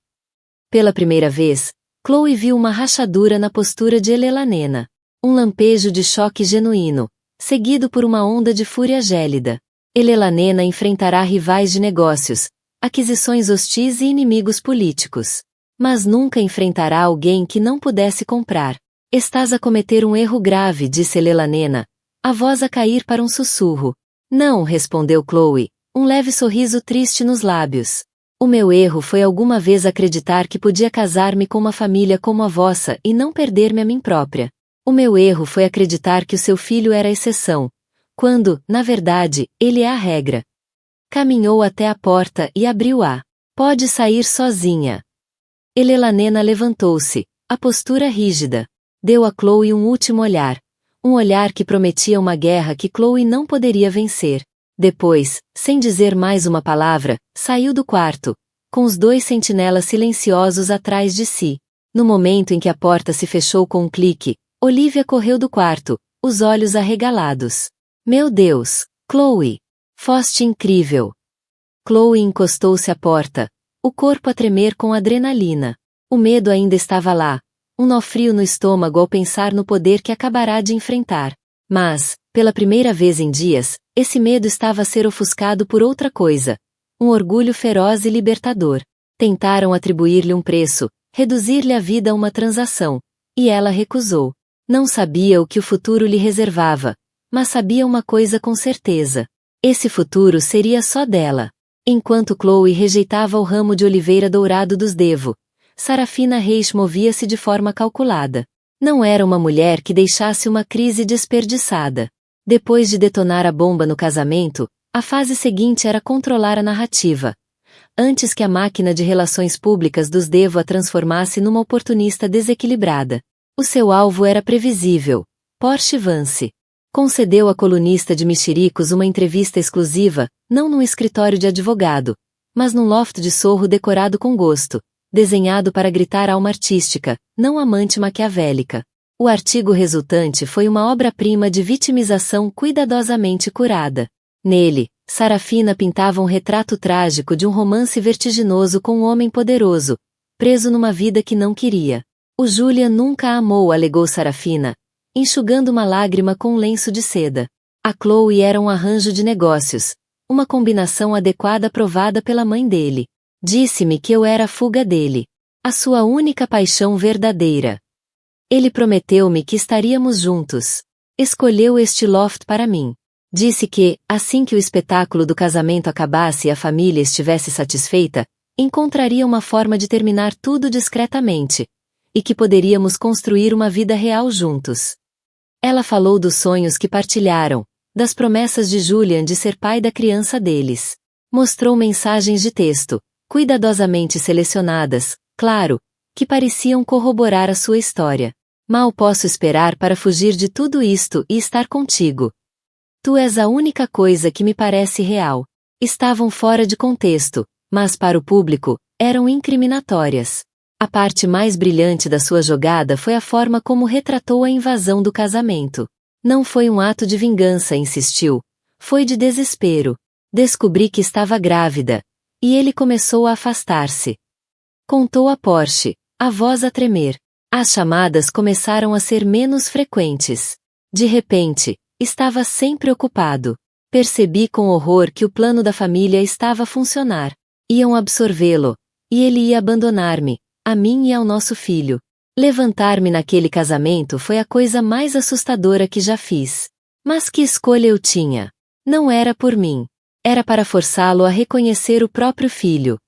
Pela primeira vez, Chloe viu uma rachadura na postura de Elelanena. Um lampejo de choque genuíno, seguido por uma onda de fúria gélida. Elelanena enfrentará rivais de negócios, aquisições hostis e inimigos políticos. Mas nunca enfrentará alguém que não pudesse comprar. Estás a cometer um erro grave, disse Elelanena, a voz a cair para um sussurro. Não, respondeu Chloe, um leve sorriso triste nos lábios. O meu erro foi alguma vez acreditar que podia casar-me com uma família como a vossa e não perder-me a mim própria. O meu erro foi acreditar que o seu filho era a exceção, quando, na verdade, ele é a regra. Caminhou até a porta e abriu-a. Pode sair sozinha. Elelanena levantou-se, a postura rígida. Deu a Chloe um último olhar. Um olhar que prometia uma guerra que Chloe não poderia vencer. Depois, sem dizer mais uma palavra, saiu do quarto, com os 2 sentinelas silenciosos atrás de si. No momento em que a porta se fechou com um clique, Olivia correu do quarto, os olhos arregalados. Meu Deus, Chloe! Foste incrível! Chloe encostou-se à porta, o corpo a tremer com adrenalina. O medo ainda estava lá, um nó frio no estômago ao pensar no poder que acabará de enfrentar. Mas, pela primeira vez em dias, esse medo estava a ser ofuscado por outra coisa. Um orgulho feroz e libertador. Tentaram atribuir-lhe um preço, reduzir-lhe a vida a uma transação. E ela recusou. Não sabia o que o futuro lhe reservava, mas sabia uma coisa com certeza. Esse futuro seria só dela. Enquanto Chloe rejeitava o ramo de oliveira dourado dos Devo, Sarafina Reis movia-se de forma calculada. Não era uma mulher que deixasse uma crise desperdiçada. Depois de detonar a bomba no casamento, a fase seguinte era controlar a narrativa. Antes que a máquina de relações públicas dos Devo a transformasse numa oportunista desequilibrada. O seu alvo era previsível. Porsche Vance. Concedeu à colunista de Mexericos uma entrevista exclusiva, não num escritório de advogado, mas num loft de sorro decorado com gosto, desenhado para gritar alma artística, não amante maquiavélica. O artigo resultante foi uma obra-prima de vitimização cuidadosamente curada. Nele, Sarafina pintava um retrato trágico de um romance vertiginoso com um homem poderoso, preso numa vida que não queria. O Julian nunca a amou, alegou Sarafina, enxugando uma lágrima com um lenço de seda. A Chloe era um arranjo de negócios, uma combinação adequada provada pela mãe dele. Disse-me que eu era a fuga dele. A sua única paixão verdadeira. Ele prometeu-me que estaríamos juntos. Escolheu este loft para mim. Disse que, assim que o espetáculo do casamento acabasse e a família estivesse satisfeita, encontraria uma forma de terminar tudo discretamente, e que poderíamos construir uma vida real juntos. Ela falou dos sonhos que partilharam, das promessas de Julian de ser pai da criança deles. Mostrou mensagens de texto, cuidadosamente selecionadas, claro, que pareciam corroborar a sua história. Mal posso esperar para fugir de tudo isto e estar contigo. Tu és a única coisa que me parece real. Estavam fora de contexto, mas para o público, eram incriminatórias. A parte mais brilhante da sua jogada foi a forma como retratou a invasão do casamento. Não foi um ato de vingança, insistiu. Foi de desespero. Descobri que estava grávida. E ele começou a afastar-se. Contou a Porsche, a voz a tremer. As chamadas começaram a ser menos frequentes. De repente, estava sempre ocupado. Percebi com horror que o plano da família estava a funcionar. Iam absorvê-lo. E ele ia abandonar-me, a mim e ao nosso filho. Levantar-me naquele casamento foi a coisa mais assustadora que já fiz. Mas que escolha eu tinha? Não era por mim. Era para forçá-lo a reconhecer o próprio filho.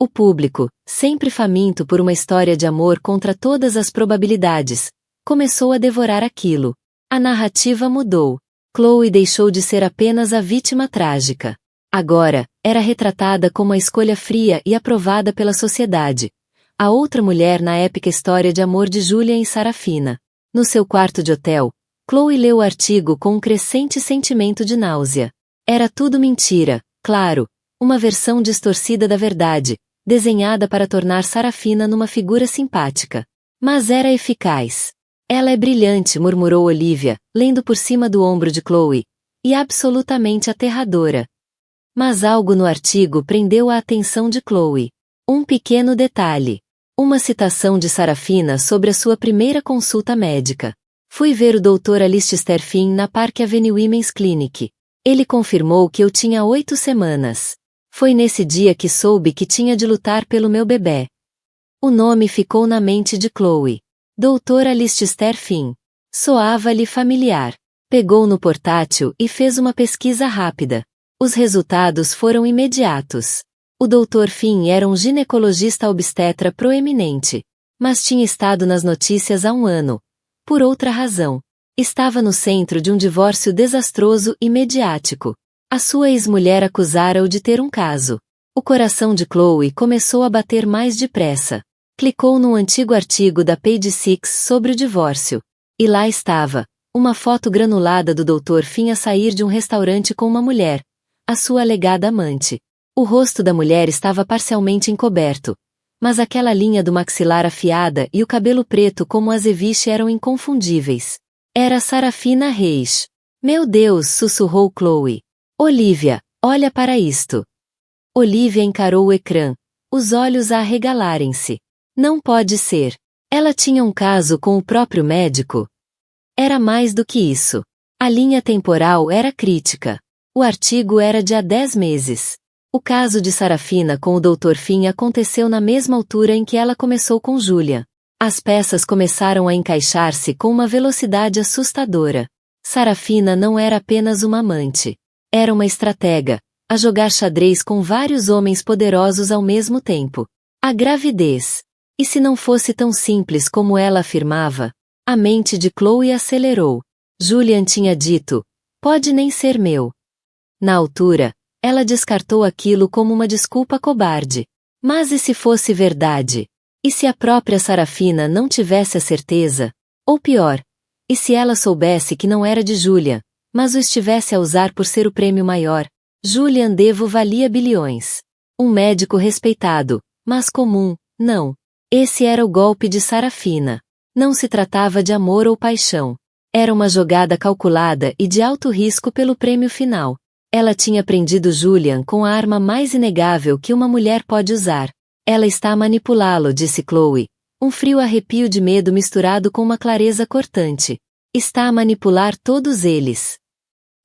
O público, sempre faminto por uma história de amor contra todas as probabilidades, começou a devorar aquilo. A narrativa mudou. Chloe deixou de ser apenas a vítima trágica. Agora, era retratada como a escolha fria e aprovada pela sociedade. A outra mulher na épica história de amor de Julian e Sarafina. No seu quarto de hotel, Chloe leu o artigo com um crescente sentimento de náusea. Era tudo mentira, claro, uma versão distorcida da verdade, desenhada para tornar Sarafina numa figura simpática. Mas era eficaz. Ela é brilhante, murmurou Olivia, lendo por cima do ombro de Chloe. E absolutamente aterradora. Mas algo no artigo prendeu a atenção de Chloe. Um pequeno detalhe. Uma citação de Sarafina sobre a sua primeira consulta médica. Fui ver o Dr. Alistair Finn na Park Avenue Women's Clinic. Ele confirmou que eu tinha 8 semanas. Foi nesse dia que soube que tinha de lutar pelo meu bebê. O nome ficou na mente de Chloe. Dr. Alistair Finn. Soava-lhe familiar. Pegou no portátil e fez uma pesquisa rápida. Os resultados foram imediatos. O Dr. Finn era um ginecologista obstetra proeminente. Mas tinha estado nas notícias há um ano. Por outra razão. Estava no centro de um divórcio desastroso e mediático. A sua ex-mulher acusara-o de ter um caso. O coração de Chloe começou a bater mais depressa. Clicou num antigo artigo da Page Six sobre o divórcio. E lá estava, uma foto granulada do Dr. Finn a sair de um restaurante com uma mulher, a sua alegada amante. O rosto da mulher estava parcialmente encoberto, mas aquela linha do maxilar afiada e o cabelo preto como azeviche eram inconfundíveis. Era Sarafina Reis. Meu Deus, sussurrou Chloe. Olivia, olha para isto. Olivia encarou o ecrã, os olhos a arregalarem-se. Não pode ser. Ela tinha um caso com o próprio médico? Era mais do que isso. A linha temporal era crítica. O artigo era de há 10 meses. O caso de Sarafina com o Dr. Finn aconteceu na mesma altura em que ela começou com Julia. As peças começaram a encaixar-se com uma velocidade assustadora. Sarafina não era apenas uma amante. Era uma estratega, a jogar xadrez com vários homens poderosos ao mesmo tempo. A gravidez. E se não fosse tão simples como ela afirmava? A mente de Chloe acelerou. Julian tinha dito, pode nem ser meu. Na altura, ela descartou aquilo como uma desculpa cobarde. Mas e se fosse verdade? E se a própria Sarafina não tivesse a certeza? Ou pior, e se ela soubesse que não era de Julian, mas o estivesse a usar por ser o prêmio maior? Julian Devo valia bilhões. Um médico respeitado, mas comum, não. Esse era o golpe de Sarafina. Não se tratava de amor ou paixão. Era uma jogada calculada e de alto risco pelo prêmio final. Ela tinha prendido Julian com a arma mais inegável que uma mulher pode usar. Ela está a manipulá-lo, disse Chloe. Um frio arrepio de medo misturado com uma clareza cortante. Está a manipular todos eles.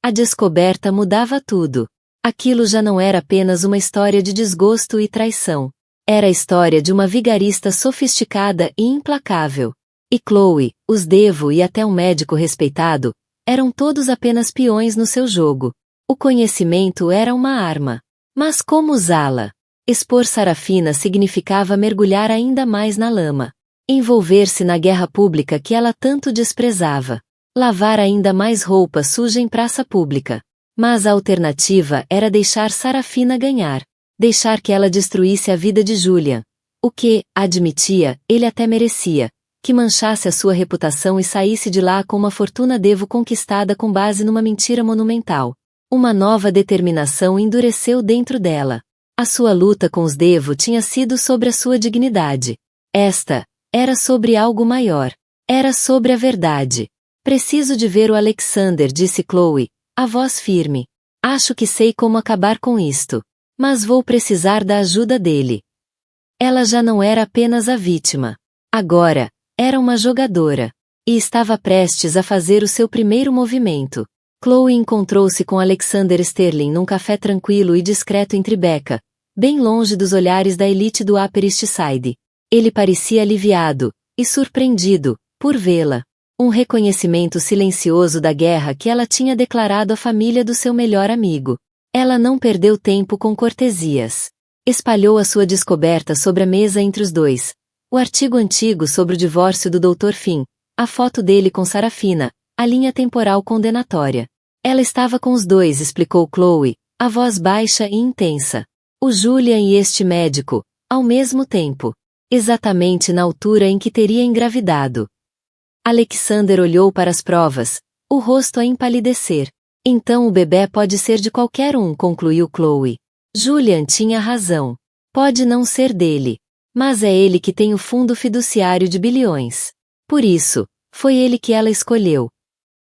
A descoberta mudava tudo. Aquilo já não era apenas uma história de desgosto e traição. Era a história de uma vigarista sofisticada e implacável. E Chloe, os Devo e até um médico respeitado, eram todos apenas peões no seu jogo. O conhecimento era uma arma. Mas como usá-la? Expor Sarafina significava mergulhar ainda mais na lama. Envolver-se na guerra pública que ela tanto desprezava. Lavar ainda mais roupa suja em praça pública. Mas a alternativa era deixar Sarafina ganhar. Deixar que ela destruísse a vida de Julian. O que, admitia, ele até merecia. Que manchasse a sua reputação e saísse de lá com uma fortuna Devo conquistada com base numa mentira monumental. Uma nova determinação endureceu dentro dela. A sua luta com os Devo tinha sido sobre a sua dignidade. Esta era sobre algo maior. Era sobre a verdade. Preciso de ver o Alexander, disse Chloe, a voz firme. Acho que sei como acabar com isto. Mas vou precisar da ajuda dele. Ela já não era apenas a vítima. Agora, era uma jogadora. E estava prestes a fazer o seu primeiro movimento. Chloe encontrou-se com Alexander Sterling num café tranquilo e discreto em Tribeca, bem longe dos olhares da elite do Upper East Side. Ele parecia aliviado e surpreendido por vê-la. Um reconhecimento silencioso da guerra que ela tinha declarado à família do seu melhor amigo. Ela não perdeu tempo com cortesias. Espalhou a sua descoberta sobre a mesa entre os dois. O artigo antigo sobre o divórcio do Dr. Finn, a foto dele com Sarafina, a linha temporal condenatória. Ela estava com os dois, explicou Chloe, a voz baixa e intensa. O Julian e este médico, ao mesmo tempo. Exatamente na altura em que teria engravidado. Alexander olhou para as provas, o rosto a empalidecer. Então o bebê pode ser de qualquer um, concluiu Chloe. Julian tinha razão. Pode não ser dele. Mas é ele que tem o fundo fiduciário de bilhões. Por isso, foi ele que ela escolheu.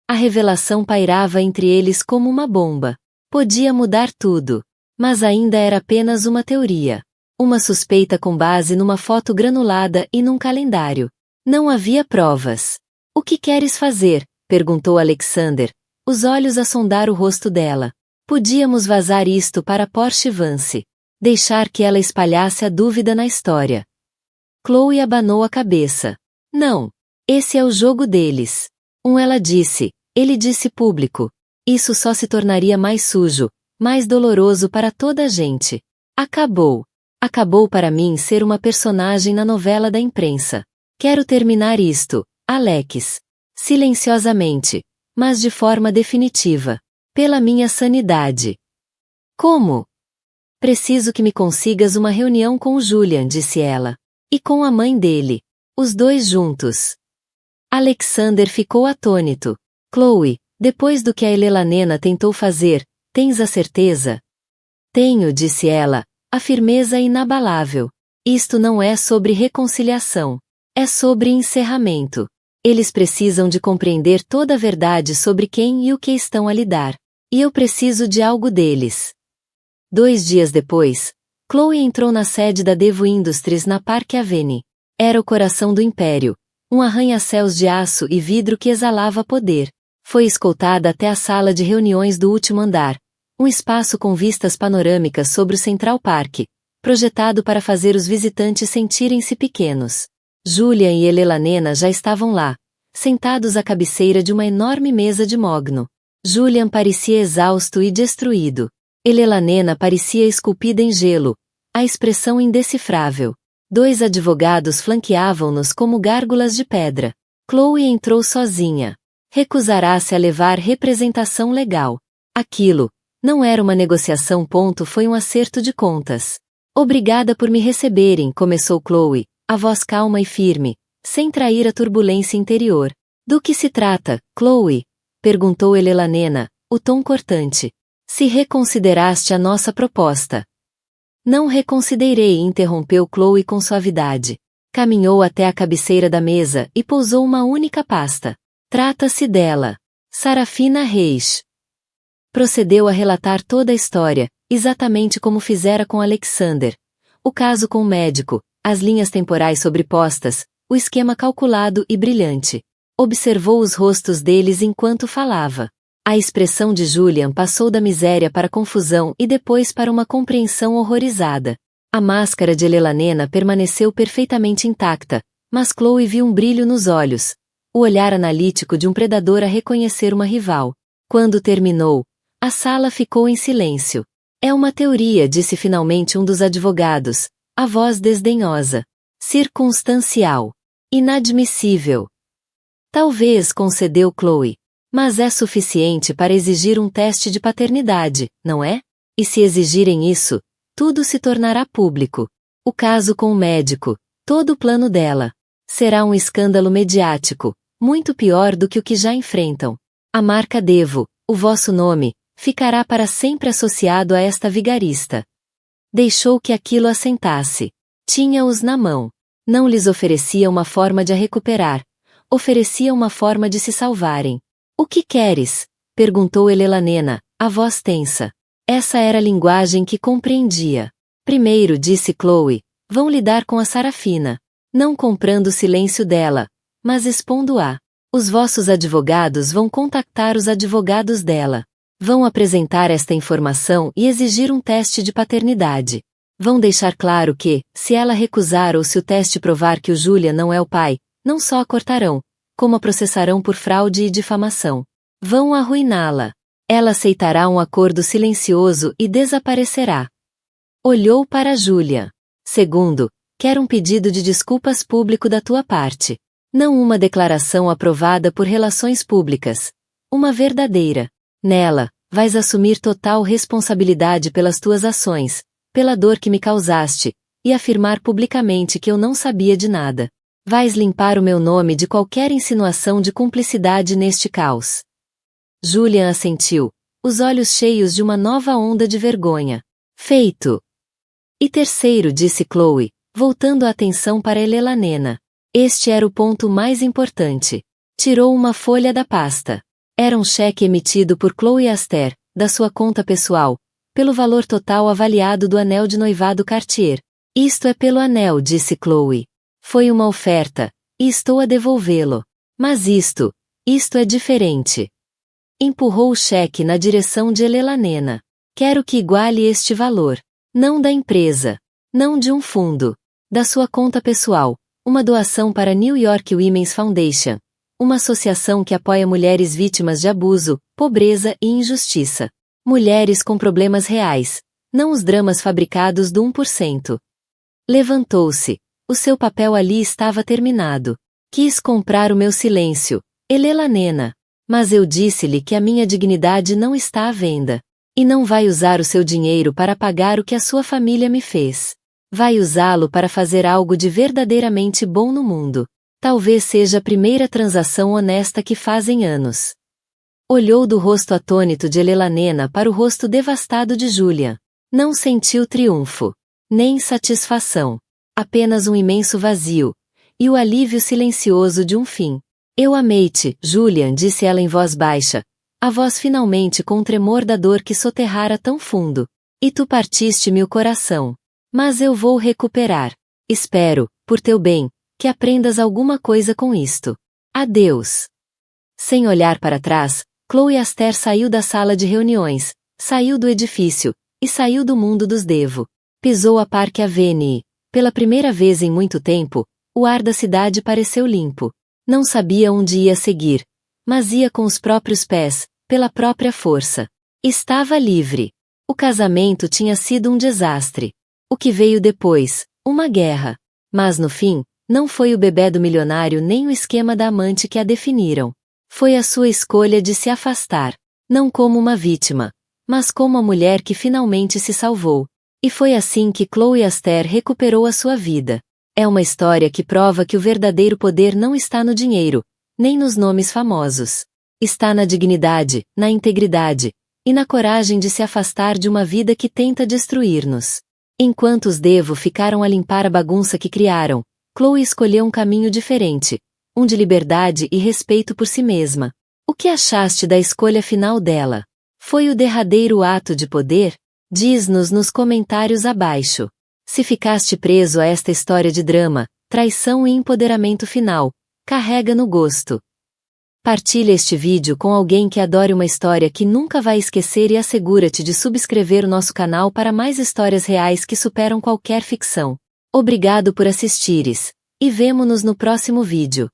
A revelação pairava entre eles como uma bomba. Podia mudar tudo. Mas ainda era apenas uma teoria. Uma suspeita com base numa foto granulada e num calendário. Não havia provas. O que queres fazer? Perguntou Alexander, os olhos a sondar o rosto dela. Podíamos vazar isto para Porsche Vance. Deixar que ela espalhasse a dúvida na história. Chloe abanou a cabeça. Não. Esse é o jogo deles. Ela disse. Ele disse público. Isso só se tornaria mais sujo, mais doloroso para toda a gente. Acabou. Acabou para mim ser uma personagem na novela da imprensa. Quero terminar isto, Alex. Silenciosamente, mas de forma definitiva. Pela minha sanidade. Como? Preciso que me consigas uma reunião com o Julian, disse ela. E com a mãe dele. Os dois juntos. Alexander ficou atônito. Chloe, depois do que a Elelanena tentou fazer, tens a certeza? Tenho, disse ela, a firmeza inabalável. Isto não é sobre reconciliação. É sobre encerramento. Eles precisam de compreender toda a verdade sobre quem e o que estão a lidar. E eu preciso de algo deles. 2 dias depois, Chloe entrou na sede da Devo Industries na Park Avenue. Era o coração do império. Um arranha-céus de aço e vidro que exalava poder. Foi escoltada até a sala de reuniões do último andar. Um espaço com vistas panorâmicas sobre o Central Park, projetado para fazer os visitantes sentirem-se pequenos. Julian e Elelanena já estavam lá, sentados à cabeceira de uma enorme mesa de mogno. Julian parecia exausto e destruído. Elelanena parecia esculpida em gelo, a expressão indecifrável. 2 advogados flanqueavam-nos como gárgulas de pedra. Chloe entrou sozinha. Recusará-se a levar representação legal. Aquilo não era uma negociação. Foi um acerto de contas. Obrigada por me receberem, começou Chloe, a voz calma e firme, sem trair a turbulência interior. Do que se trata, Chloe? Perguntou Elelanena, o tom cortante. Se reconsideraste a nossa proposta. Não reconsiderei, interrompeu Chloe com suavidade. Caminhou até a cabeceira da mesa e pousou uma única pasta. Trata-se dela. Sarafina Reis. Procedeu a relatar toda a história, exatamente como fizera com Alexander. O caso com o médico, as linhas temporais sobrepostas, o esquema calculado e brilhante. Observou os rostos deles enquanto falava. A expressão de Julian passou da miséria para a confusão e depois para uma compreensão horrorizada. A máscara de Elelanena permaneceu perfeitamente intacta, mas Chloe viu um brilho nos olhos, o olhar analítico de um predador a reconhecer uma rival. Quando terminou, a sala ficou em silêncio. É uma teoria, disse finalmente um dos advogados, a voz desdenhosa. Circunstancial. Inadmissível. Talvez, concedeu Chloe. Mas é suficiente para exigir um teste de paternidade, não é? E se exigirem isso, tudo se tornará público. O caso com o médico, todo o plano dela. Será um escândalo mediático, muito pior do que o que já enfrentam. A marca Devo, o vosso nome, ficará para sempre associado a esta vigarista. Deixou que aquilo assentasse. Tinha-os na mão. Não lhes oferecia uma forma de a recuperar. Oferecia uma forma de se salvarem. O que queres? Perguntou Elanena, a voz tensa. Essa era a linguagem que compreendia. Primeiro, disse Chloe, vão lidar com a Sarafina. Não comprando o silêncio dela, mas expondo-a. Os vossos advogados vão contactar os advogados dela. Vão apresentar esta informação e exigir um teste de paternidade. Vão deixar claro que, se ela recusar ou se o teste provar que o Julian não é o pai, não só a cortarão, como a processarão por fraude e difamação. Vão arruiná-la. Ela aceitará um acordo silencioso e desaparecerá. Olhou para Julian. Segundo, quero um pedido de desculpas público da tua parte. Não uma declaração aprovada por relações públicas. Uma verdadeira. Nela, vais assumir total responsabilidade pelas tuas ações, pela dor que me causaste, e afirmar publicamente que eu não sabia de nada. Vais limpar o meu nome de qualquer insinuação de cumplicidade neste caos. Julian assentiu, os olhos cheios de uma nova onda de vergonha. Feito. E terceiro, disse Chloe, voltando a atenção para Elanena. Este era o ponto mais importante. Tirou uma folha da pasta. Era um cheque emitido por Chloe Aster, da sua conta pessoal, pelo valor total avaliado do anel de noivado Cartier. Isto é pelo anel, disse Chloe. Foi uma oferta, e estou a devolvê-lo. Mas isto é diferente. Empurrou o cheque na direção de Elanena. Quero que iguale este valor. Não da empresa. Não de um fundo. Da sua conta pessoal. Uma doação para New York Women's Foundation. Uma associação que apoia mulheres vítimas de abuso, pobreza e injustiça. Mulheres com problemas reais. Não os dramas fabricados do 1%. Levantou-se. O seu papel ali estava terminado. Quis comprar o meu silêncio. Elanena. Mas eu disse-lhe que a minha dignidade não está à venda. E não vai usar o seu dinheiro para pagar o que a sua família me fez. Vai usá-lo para fazer algo de verdadeiramente bom no mundo. Talvez seja a primeira transação honesta que faz em anos. Olhou do rosto atônito de Elanena para o rosto devastado de Julian. Não sentiu triunfo. Nem satisfação. Apenas um imenso vazio. E o alívio silencioso de um fim. Eu amei-te, Julian, disse ela em voz baixa. A voz finalmente com um tremor da dor que soterrara tão fundo. E tu partiste-me o coração. Mas eu vou recuperar. Espero, por teu bem, que aprendas alguma coisa com isto. Adeus. Sem olhar para trás, Chloe Aster saiu da sala de reuniões, saiu do edifício, e saiu do mundo dos Devo. Pisou a Park Avenue. Pela primeira vez em muito tempo, o ar da cidade pareceu limpo. Não sabia onde ia seguir, mas ia com os próprios pés, pela própria força. Estava livre. O casamento tinha sido um desastre. O que veio depois, uma guerra. Mas no fim, não foi o bebê do milionário nem o esquema da amante que a definiram. Foi a sua escolha de se afastar, não como uma vítima, mas como a mulher que finalmente se salvou. E foi assim que Chloe Aster recuperou a sua vida. É uma história que prova que o verdadeiro poder não está no dinheiro, nem nos nomes famosos. Está na dignidade, na integridade, e na coragem de se afastar de uma vida que tenta destruir-nos. Enquanto os Devo ficaram a limpar a bagunça que criaram, Chloe escolheu um caminho diferente, um de liberdade e respeito por si mesma. O que achaste da escolha final dela? Foi o derradeiro ato de poder? Diz-nos nos comentários abaixo. Se ficaste preso a esta história de drama, traição e empoderamento final, carrega no gosto. Partilha este vídeo com alguém que adore uma história que nunca vai esquecer e assegura-te de subscrever o nosso canal para mais histórias reais que superam qualquer ficção. Obrigado por assistires. E vemo-nos no próximo vídeo.